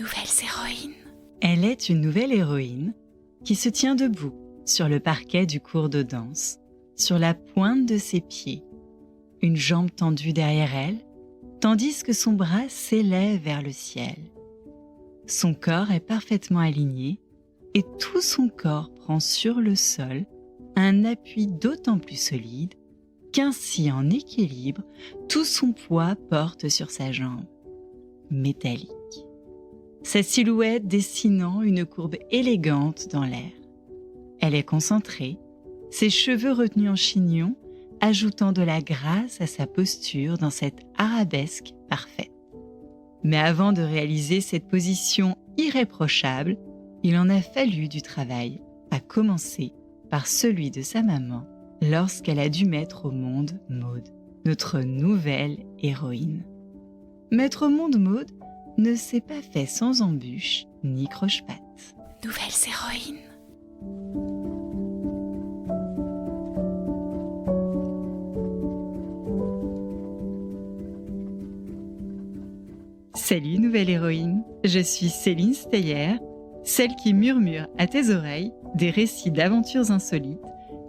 Nouvelles héroïnes. Elle est une nouvelle héroïne qui se tient debout sur le parquet du cours de danse, sur la pointe de ses pieds, une jambe tendue derrière elle, tandis que son bras s'élève vers le ciel. Son corps est parfaitement aligné et tout son corps prend sur le sol un appui d'autant plus solide qu'ainsi en équilibre, tout son poids porte sur sa jambe, métallique. Sa silhouette dessinant une courbe élégante dans l'air. Elle est concentrée, ses cheveux retenus en chignon, ajoutant de la grâce à sa posture dans cette arabesque parfaite. Mais avant de réaliser cette position irréprochable, il en a fallu du travail, à commencer par celui de sa maman, lorsqu'elle a dû mettre au monde Maud, notre nouvelle héroïne. Mettre au monde Maud ne s'est pas fait sans embûches ni croche-pattes. Nouvelles héroïnes. Salut nouvelle héroïne, je suis Céline Steyer, celle qui murmure à tes oreilles des récits d'aventures insolites,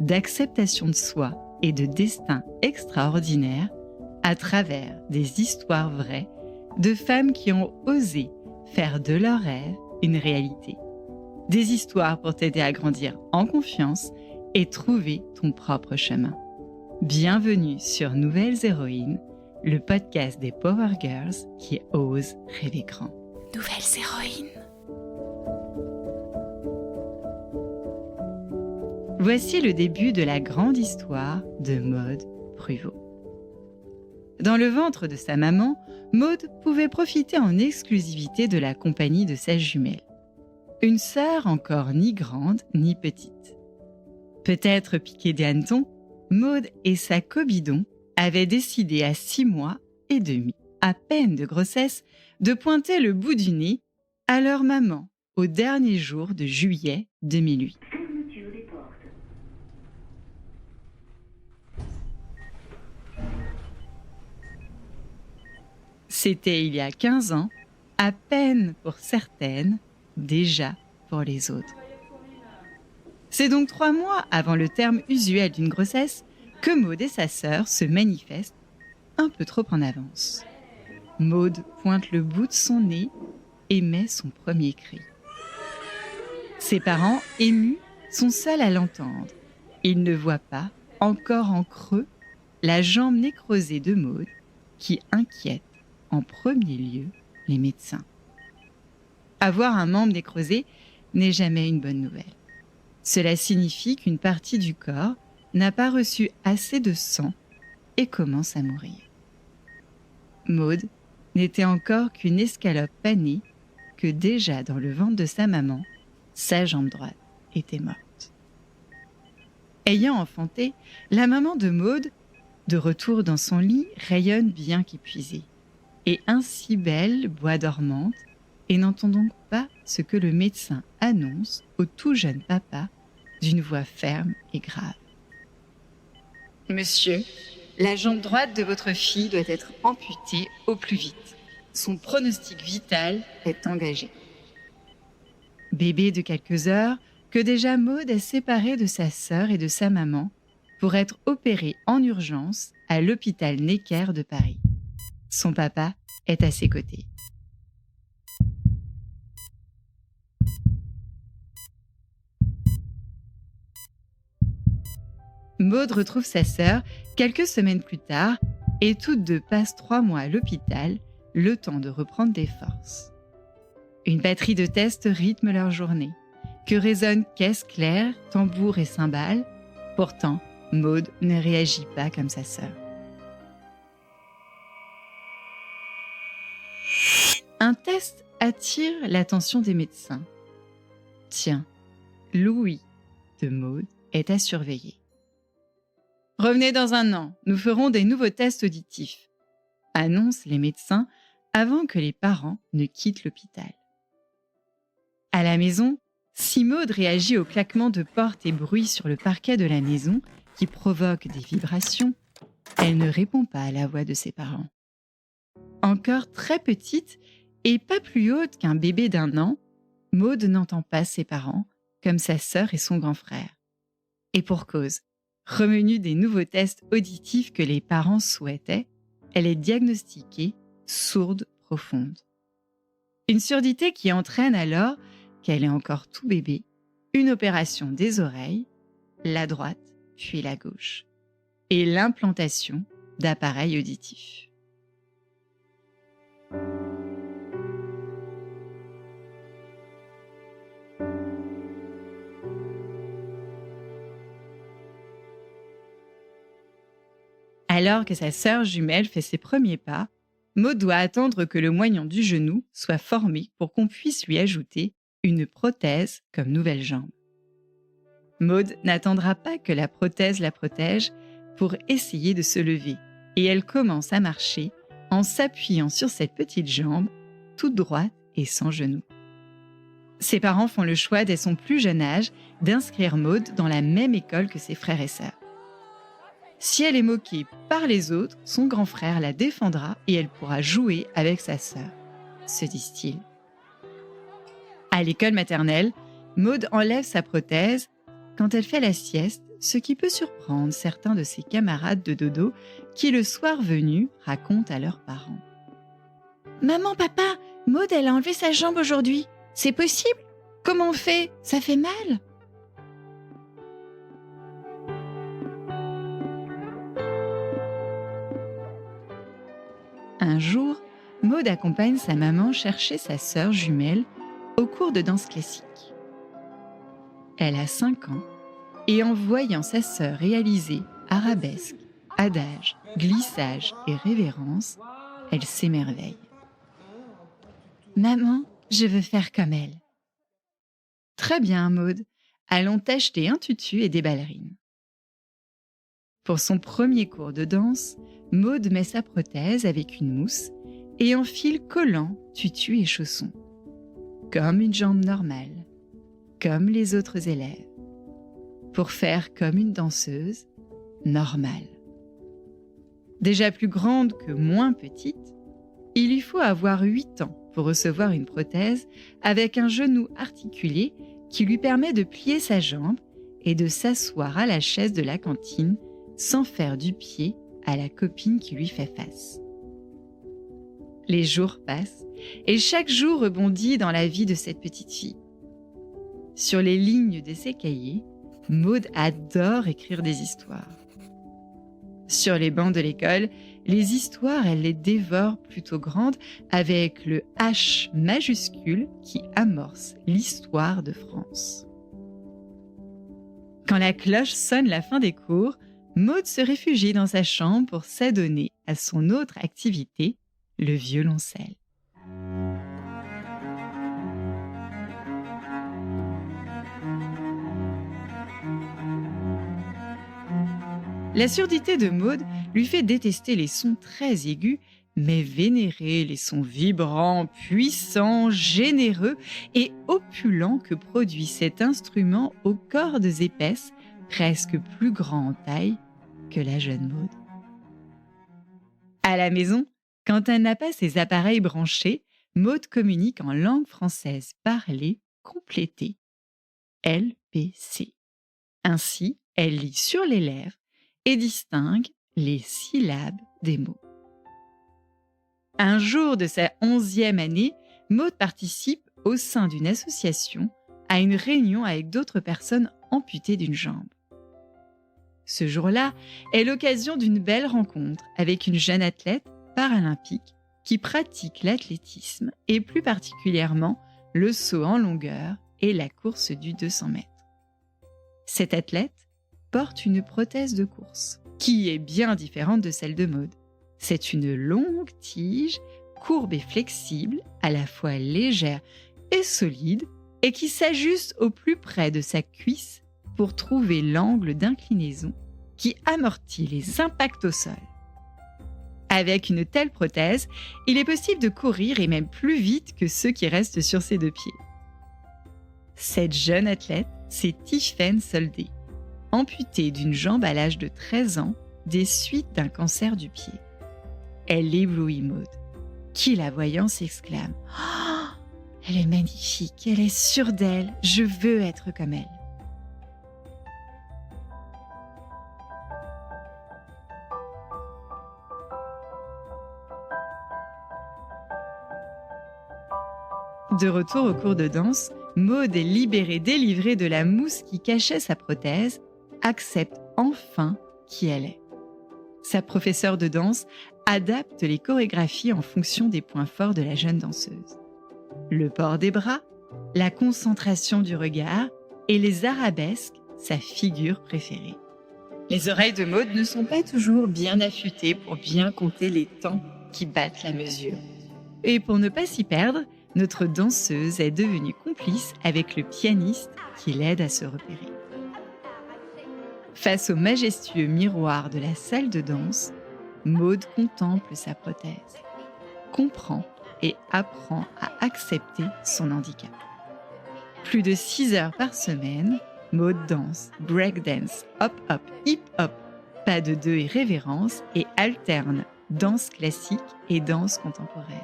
d'acceptation de soi et de destin extraordinaire à travers des histoires vraies de femmes qui ont osé faire de leurs rêves une réalité. Des histoires pour t'aider à grandir en confiance et trouver ton propre chemin. Bienvenue sur Nouvelles Héroïnes, le podcast des Power Girls qui osent rêver grand. Nouvelles héroïnes. Voici le début de la grande histoire de Maud Pruvot. Dans le ventre de sa maman, Maud pouvait profiter en exclusivité de la compagnie de sa jumelle. Une sœur encore ni grande ni petite. Peut-être piquée des hannetons, Maud et sa cobidon avaient décidé à 6 mois et demi, à peine de grossesse, de pointer le bout du nez à leur maman au dernier jour de juillet 2008. C'était il y a 15 ans, à peine pour certaines, déjà pour les autres. C'est donc 3 mois avant le terme usuel d'une grossesse que Maud et sa sœur se manifestent un peu trop en avance. Maud pointe le bout de son nez et met son premier cri. Ses parents, émus, sont seuls à l'entendre. Ils ne voient pas, encore en creux, la jambe nécrosée de Maud qui inquiète en premier lieu les médecins. Avoir un membre nécrosé n'est jamais une bonne nouvelle. Cela signifie qu'une partie du corps n'a pas reçu assez de sang et commence à mourir. Maud n'était encore qu'une escalope panée que déjà dans le ventre de sa maman, sa jambe droite était morte. Ayant enfanté, la maman de Maud, de retour dans son lit, rayonne bien qu'épuisée. Et ainsi belle, boit dormante, et n'entend donc pas ce que le médecin annonce au tout jeune papa d'une voix ferme et grave. « Monsieur, la jambe droite de votre fille doit être amputée au plus vite. Son pronostic vital est engagé. » Bébé de quelques heures, que déjà Maud est séparée de sa sœur et de sa maman pour être opérée en urgence à l'hôpital Necker de Paris. Son papa est à ses côtés. Maud retrouve sa sœur quelques semaines plus tard et toutes deux passent 3 mois à l'hôpital, le temps de reprendre des forces. Une batterie de tests rythme leur journée, que résonnent caisses claires, tambours et cymbales. Pourtant, Maud ne réagit pas comme sa sœur. Un test attire l'attention des médecins. Tiens, l'ouïe de Maud est à surveiller. Revenez dans 1 an, nous ferons des nouveaux tests auditifs, annoncent les médecins avant que les parents ne quittent l'hôpital. À la maison, si Maud réagit au claquement de portes et bruits sur le parquet de la maison qui provoquent des vibrations, elle ne répond pas à la voix de ses parents. Encore très petite Et pas plus haute qu'un bébé d'1 an, Maud n'entend pas ses parents, comme sa sœur et son grand frère. Et pour cause, revenu des nouveaux tests auditifs que les parents souhaitaient, elle est diagnostiquée sourde profonde. Une surdité qui entraîne alors qu'elle est encore tout bébé, une opération des oreilles, la droite puis la gauche, et l'implantation d'appareils auditifs. Alors que sa sœur jumelle fait ses premiers pas, Maud doit attendre que le moignon du genou soit formé pour qu'on puisse lui ajouter une prothèse comme nouvelle jambe. Maud n'attendra pas que la prothèse la protège pour essayer de se lever et elle commence à marcher en s'appuyant sur cette petite jambe, toute droite et sans genou. Ses parents font le choix dès son plus jeune âge d'inscrire Maud dans la même école que ses frères et sœurs. Si elle est moquée par les autres, son grand frère la défendra et elle pourra jouer avec sa sœur, se disent-ils. À l'école maternelle, Maud enlève sa prothèse quand elle fait la sieste, ce qui peut surprendre certains de ses camarades de dodo qui, le soir venu, racontent à leurs parents. « Maman, papa, Maud, elle a enlevé sa jambe aujourd'hui. C'est possible ? Comment on fait ? Ça fait mal ?» Un jour, Maud accompagne sa maman chercher sa sœur jumelle au cours de danse classique. Elle a 5 ans et en voyant sa sœur réaliser arabesque, adage, glissage et révérence, elle s'émerveille. « Maman, je veux faire comme elle. »« Très bien, Maud, allons t'acheter un tutu et des ballerines. » Pour son premier cours de danse, Maud met sa prothèse avec une mousse et enfile collants, tutu et chaussons. Comme une jambe normale, comme les autres élèves. Pour faire comme une danseuse normale. Déjà plus grande que moins petite, il lui faut avoir 8 ans pour recevoir une prothèse avec un genou articulé qui lui permet de plier sa jambe et de s'asseoir à la chaise de la cantine sans faire du pied à la copine qui lui fait face. Les jours passent et chaque jour rebondit dans la vie de cette petite fille. Sur les lignes de ses cahiers, Maud adore écrire des histoires. Sur les bancs de l'école, les histoires, elle les dévore plutôt grandes avec le H majuscule qui amorce l'histoire de France. Quand la cloche sonne la fin des cours, Maud se réfugie dans sa chambre pour s'adonner à son autre activité, le violoncelle. La surdité de Maud lui fait détester les sons très aigus, mais vénérer les sons vibrants, puissants, généreux et opulents que produit cet instrument aux cordes épaisses, presque plus grand en taille que la jeune Maud. À la maison, quand elle n'a pas ses appareils branchés, Maud communique en langue française parlée complétée, LPC. Ainsi, elle lit sur les lèvres et distingue les syllabes des mots. Un jour de sa 11e année, Maud participe au sein d'une association à une réunion avec d'autres personnes amputées d'une jambe. Ce jour-là est l'occasion d'une belle rencontre avec une jeune athlète paralympique qui pratique l'athlétisme et plus particulièrement le saut en longueur et la course du 200 mètres. Cette athlète porte une prothèse de course qui est bien différente de celle de Maud. C'est une longue tige, courbe et flexible, à la fois légère et solide, et qui s'ajuste au plus près de sa cuisse pour trouver l'angle d'inclinaison qui amortit les impacts au sol. Avec une telle prothèse, il est possible de courir et même plus vite que ceux qui restent sur ses 2 pieds. Cette jeune athlète, c'est Tiffaine Soldé, amputée d'une jambe à l'âge de 13 ans des suites d'un cancer du pied. Elle éblouit Maud, qui, la voyant, s'exclame « Oh, elle est magnifique, elle est sûre d'elle, je veux être comme elle ». De retour au cours de danse, Maud est délivrée de la mousse qui cachait sa prothèse, accepte enfin qui elle est. Sa professeure de danse adapte les chorégraphies en fonction des points forts de la jeune danseuse. Le port des bras, la concentration du regard et les arabesques, sa figure préférée. Les oreilles de Maud ne sont pas toujours bien affûtées pour bien compter les temps qui battent la mesure. Et pour ne pas s'y perdre, notre danseuse est devenue complice avec le pianiste qui l'aide à se repérer. Face au majestueux miroir de la salle de danse, Maud contemple sa prothèse, comprend et apprend à accepter son handicap. Plus de 6 heures par semaine, Maud danse, breakdance, hop-hop, hip-hop, pas de deux et révérence et alterne danse classique et danse contemporaine.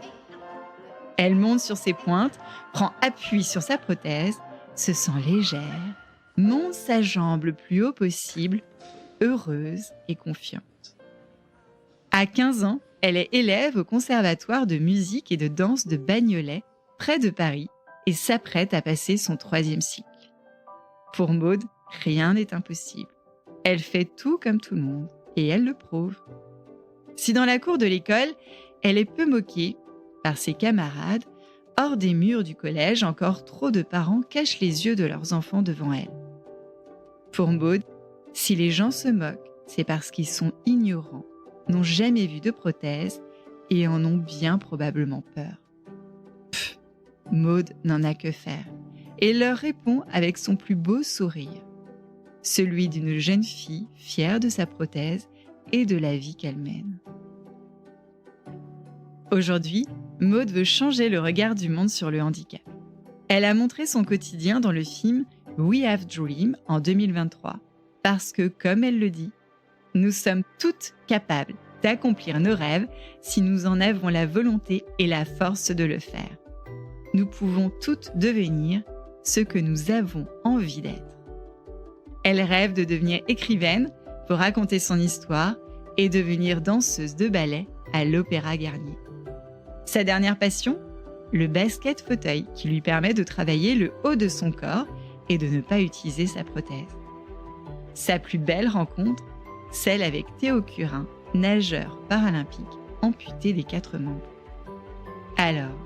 Elle monte sur ses pointes, prend appui sur sa prothèse, se sent légère, monte sa jambe le plus haut possible, heureuse et confiante. À 15 ans, elle est élève au Conservatoire de musique et de danse de Bagnolet, près de Paris, et s'apprête à passer son 3e cycle. Pour Maud, rien n'est impossible. Elle fait tout comme tout le monde, et elle le prouve. Si dans la cour de l'école, elle est peu moquée par ses camarades, hors des murs du collège, encore trop de parents cachent les yeux de leurs enfants devant elle. Pour Maud, si les gens se moquent, c'est parce qu'ils sont ignorants, n'ont jamais vu de prothèse et en ont bien probablement peur. Maud n'en a que faire et leur répond avec son plus beau sourire, celui d'une jeune fille fière de sa prothèse et de la vie qu'elle mène. Aujourd'hui, Maud veut changer le regard du monde sur le handicap. Elle a montré son quotidien dans le film We Have Dream en 2023, parce que, comme elle le dit, nous sommes toutes capables d'accomplir nos rêves si nous en avons la volonté et la force de le faire. Nous pouvons toutes devenir ce que nous avons envie d'être. Elle rêve de devenir écrivaine pour raconter son histoire et devenir danseuse de ballet à l'Opéra Garnier. Sa dernière passion, le basket fauteuil qui lui permet de travailler le haut de son corps et de ne pas utiliser sa prothèse. Sa plus belle rencontre, celle avec Théo Curin, nageur paralympique amputé des 4 membres. Alors,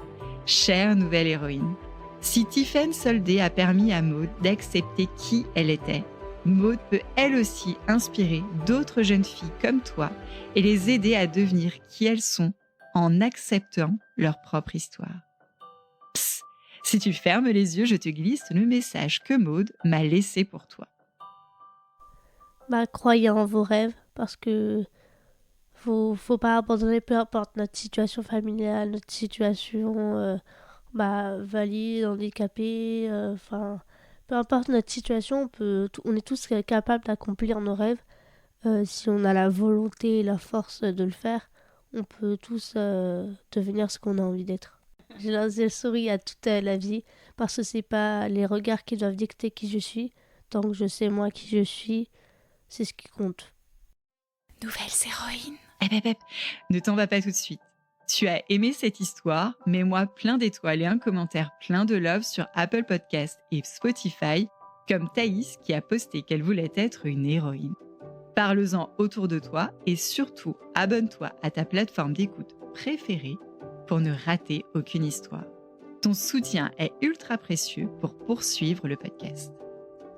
chère nouvelle héroïne, si Tiffaine Soldé a permis à Maud d'accepter qui elle était, Maud peut elle aussi inspirer d'autres jeunes filles comme toi et les aider à devenir qui elles sont en acceptant leur propre histoire. Psst, si tu fermes les yeux, je te glisse le message que Maud m'a laissé pour toi. Croyez en vos rêves parce que faut pas abandonner, peu importe notre situation familiale, notre situation valide, handicapée, peu importe notre situation, on est tous capables d'accomplir nos rêves si on a la volonté et la force de le faire. On peut tous devenir ce qu'on a envie d'être. J'ai le sourire à toute la vie parce que c'est pas les regards qui doivent dicter qui je suis. Tant que je sais moi qui je suis, c'est ce qui compte. Nouvelles héroïnes. Ne t'en va pas tout de suite. Tu as aimé cette histoire, mets-moi plein d'étoiles et un commentaire plein de love sur Apple Podcasts et Spotify, comme Thaïs qui a posté qu'elle voulait être une héroïne. Parle-en autour de toi et surtout abonne-toi à ta plateforme d'écoute préférée pour ne rater aucune histoire. Ton soutien est ultra précieux pour poursuivre le podcast.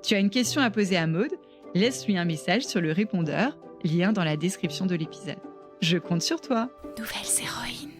Tu as une question à poser à Maud? Laisse-lui un message sur le répondeur, lien dans la description de l'épisode. Je compte sur toi. Nouvelles héroïnes.